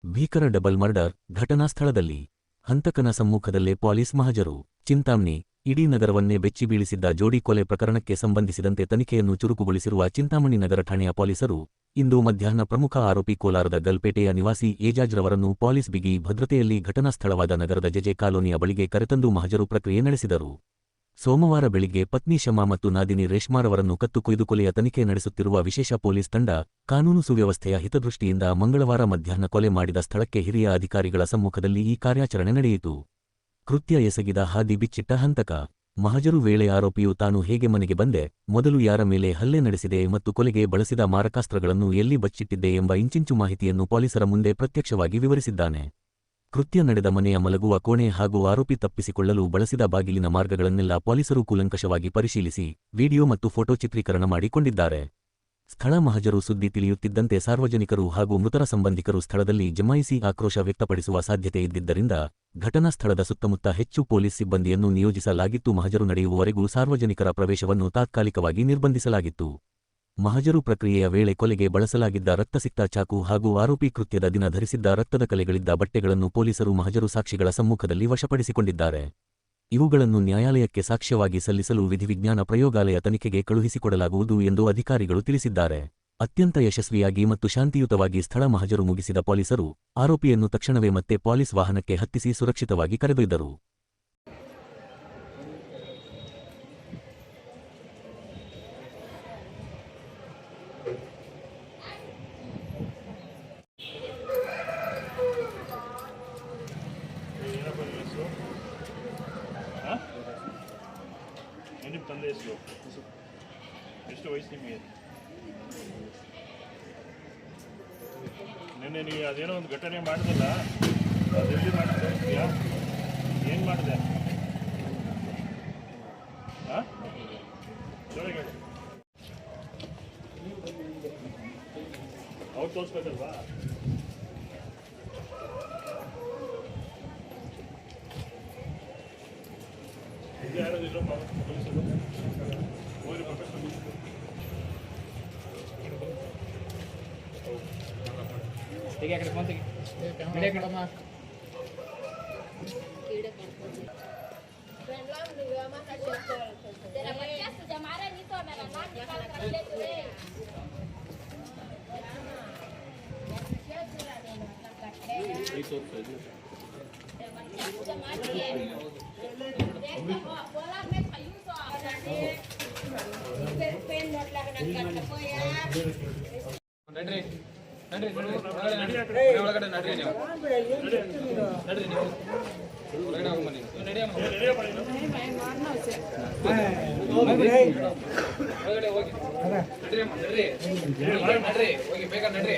ಭೀಕರ double murder ಘಟನಾ ಸ್ಥಳದಲ್ಲಿ ಹಂತಕನ ಸಮ್ಮುಖದಲ್ಲೇ ಪೊಲೀಸ್ ಮಹಜರು. ಚಿಂತಾಮಣಿ. ಇಡೀ ನಗರವನ್ನೇ ಬೆಚ್ಚಿಬೀಳಿಸಿದ್ದ ಜೋಡಿ ಕೊಲೆ ಪ್ರಕರಣಕ್ಕೆ ಸಂಬಂಧಿಸಿದಂತೆ ತನಿಖೆಯನ್ನು ಚುರುಕುಗೊಳಿಸಿರುವ ಚಿಂತಾಮಣಿ ನಗರ ಠಾಣೆಯ ಪೊಲೀಸರು ಇಂದು ಮಧ್ಯಾಹ್ನ ಪ್ರಮುಖ ಆರೋಪಿ ಕೋಲಾರದ ಗಲ್ಪೇಟೆಯ ನಿವಾಸಿ ಏಜಾಜ್ರವರನ್ನು ಪೊಲೀಸ್ ಬಿಗಿ ಭದ್ರತೆಯಲ್ಲಿ ಘಟನಾ ಸ್ಥಳವಾದ ನಗರದ ಜೆಜೆ ಕಾಲೋನಿಯ ಬಳಿಗೆ ಕರೆತಂದು ಮಹಜರು ಪ್ರಕ್ರಿಯೆ ನಡೆಸಿದರು. ಸೋಮವಾರ ಬೆಳಿಗ್ಗೆ ಪತ್ನಿ ಶಮಾ ಮತ್ತು ನಾದಿನಿ ರೇಷ್ಮಾರವರನ್ನು ಕತ್ತು ಕೊಯ್ದು ಕೊಲೆಯ ತನಿಖೆ ನಡೆಸುತ್ತಿರುವ ವಿಶೇಷ ಪೊಲೀಸ್ ತಂಡ ಕಾನೂನು ಸುವ್ಯವಸ್ಥೆಯ ಹಿತದೃಷ್ಟಿಯಿಂದ ಮಂಗಳವಾರ ಮಧ್ಯಾಹ್ನ ಕೊಲೆ ಮಾಡಿದ ಸ್ಥಳಕ್ಕೆ ಹಿರಿಯ ಅಧಿಕಾರಿಗಳ ಸಮ್ಮುಖದಲ್ಲಿ ಈ ಕಾರ್ಯಾಚರಣೆ ನಡೆಯಿತು. ಕೃತ್ಯ ಎಸಗಿದ ಹಾದಿ ಬಿಚ್ಚಿಟ್ಟ ಹಂತಕ. ಮಹಜರು ವೇಳೆ ಆರೋಪಿಯು ತಾನು ಹೇಗೆ ಮನೆಗೆ ಬಂದೆ, ಮೊದಲು ಯಾರ ಮೇಲೆ ಹಲ್ಲೆ ನಡೆಸಿದೆ ಮತ್ತು ಕೊಲೆಗೆ ಬಳಸಿದ ಮಾರಕಾಸ್ತ್ರಗಳನ್ನು ಎಲ್ಲಿ ಬಚ್ಚಿಟ್ಟಿದ್ದೆ ಎಂಬ ಇಂಚಿಂಚು ಮಾಹಿತಿಯನ್ನು ಪೊಲೀಸರ ಮುಂದೆ ಪ್ರತ್ಯಕ್ಷವಾಗಿ ವಿವರಿಸಿದ್ದಾನೆ. ಕೃತ್ಯ ನಡೆದ ಮನೆಯ ಮಲಗುವ ಕೋಣೆ ಹಾಗೂ ಆರೋಪಿ ತಪ್ಪಿಸಿಕೊಳ್ಳಲು ಬಳಸಿದ ಬಾಗಿಲಿನ ಮಾರ್ಗಗಳನ್ನೆಲ್ಲ ಪೊಲೀಸರು ಕೂಲಂಕಷವಾಗಿ ಪರಿಶೀಲಿಸಿ ವಿಡಿಯೋ ಮತ್ತು ಫೋಟೋ ಚಿತ್ರೀಕರಣ ಮಾಡಿಕೊಂಡಿದ್ದಾರೆ. ಸ್ಥಳ ಮಹಜರು ಸುದ್ದಿ ತಿಳಿಯುತ್ತಿದ್ದಂತೆ ಸಾರ್ವಜನಿಕರು ಹಾಗೂ ಮೃತರ ಸಂಬಂಧಿಕರು ಸ್ಥಳದಲ್ಲಿ ಜಮಾಯಿಸಿ ಆಕ್ರೋಶ ವ್ಯಕ್ತಪಡಿಸುವ ಸಾಧ್ಯತೆ ಇದ್ದಿದ್ದರಿಂದ ಘಟನಾ ಸ್ಥಳದ ಸುತ್ತಮುತ್ತ ಹೆಚ್ಚು ಪೊಲೀಸ್ ಸಿಬ್ಬಂದಿಯನ್ನು ನಿಯೋಜಿಸಲಾಗಿತ್ತು. ಮಹಜರು ನಡೆಯುವವರೆಗೂ ಸಾರ್ವಜನಿಕರ ಪ್ರವೇಶವನ್ನು ತಾತ್ಕಾಲಿಕವಾಗಿ ನಿರ್ಬಂಧಿಸಲಾಗಿತ್ತು. ಮಹಜರು ಪ್ರಕ್ರಿಯೆಯ ವೇಳೆ ಕೊಲೆಗೆ ಬಳಸಲಾಗಿದ್ದ ರಕ್ತಸಿಕ್ತ ಚಾಕು ಹಾಗೂ ಆರೋಪಿ ಕೃತ್ಯದ ದಿನ ಧರಿಸಿದ್ದ ರಕ್ತದ ಕಲೆಗಳಿದ್ದ ಬಟ್ಟೆಗಳನ್ನು ಪೊಲೀಸರು ಮಹಜರು ಸಾಕ್ಷಿಗಳ ಸಮ್ಮುಖದಲ್ಲಿ ವಶಪಡಿಸಿಕೊಂಡಿದ್ದಾರೆ. ಇವುಗಳನ್ನು ನ್ಯಾಯಾಲಯಕ್ಕೆ ಸಾಕ್ಷ್ಯವಾಗಿ ಸಲ್ಲಿಸಲು ವಿಧಿವಿಜ್ಞಾನ ಪ್ರಯೋಗಾಲಯ ತನಿಖೆಗೆ ಕಳುಹಿಸಿಕೊಡಲಾಗುವುದು ಎಂದು ಅಧಿಕಾರಿಗಳು ತಿಳಿಸಿದ್ದಾರೆ. ಅತ್ಯಂತ ಯಶಸ್ವಿಯಾಗಿ ಮತ್ತು ಶಾಂತಿಯುತವಾಗಿ ಸ್ಥಳ ಮಹಜರು ಮುಗಿಸಿದ ಪೊಲೀಸರು ಆರೋಪಿಯನ್ನು ತಕ್ಷಣವೇ ಮತ್ತೆ ಪೊಲೀಸ್ ವಾಹನಕ್ಕೆ ಹತ್ತಿಸಿ ಸುರಕ್ಷಿತವಾಗಿ ಕರೆದೊಯ್ದರು. ನಿಮ್ಮ ತಂದೆ ಹೆಸರು ಎಷ್ಟು ವಯಸ್ಸು ನಿಮಗೆ? ನಿನ್ನೆ ನೀವು ಅದೇನೋ ಒಂದು ಘಟನೆ ಮಾಡಿದಲ್ಲ, ಅದೆಲ್ಲಿ ಮಾಡಿದ್ಯಾ? ಏನು ಮಾಡಿದೆ? ಹಾಂ ಜೋರಾಗಿ ಹೇಳಿ. ಅವ್ರು ತೋರಿಸ್ಬೇಕಲ್ವಾ? ಇದು ಯಾರೋದಿಲ್ಲ ಪೊಲೀಸರು ಹೋಗಿ ಪ್ರೊಫೆಷನಲ್ ठीक है कौन से वीडियो करो तेरा बच्चा से जमारा नहीं तो मेरा नाम निकाल कर ले तू ये तो जमा दिए देख बोला मैं खायूं तो पेन नोट लगना कर को यार नड्री नड्री ಒಳಗಡೆ ನಡ್ರಿ ನೀವು ನಡ್ರಿ ನೀವು ಒಳಗಡೆ ಹೋಗಿ ಬನ್ನಿ ನಡಿ ಅಮ್ಮ ಒಳಗಡೆ ಹೋಗಿ ನಡ್ರಿ ಅಮ್ಮ ನಡ್ರಿ ನಡ್ರಿ ಹೋಗಿ ಬೇಗ ನಡ್ರಿ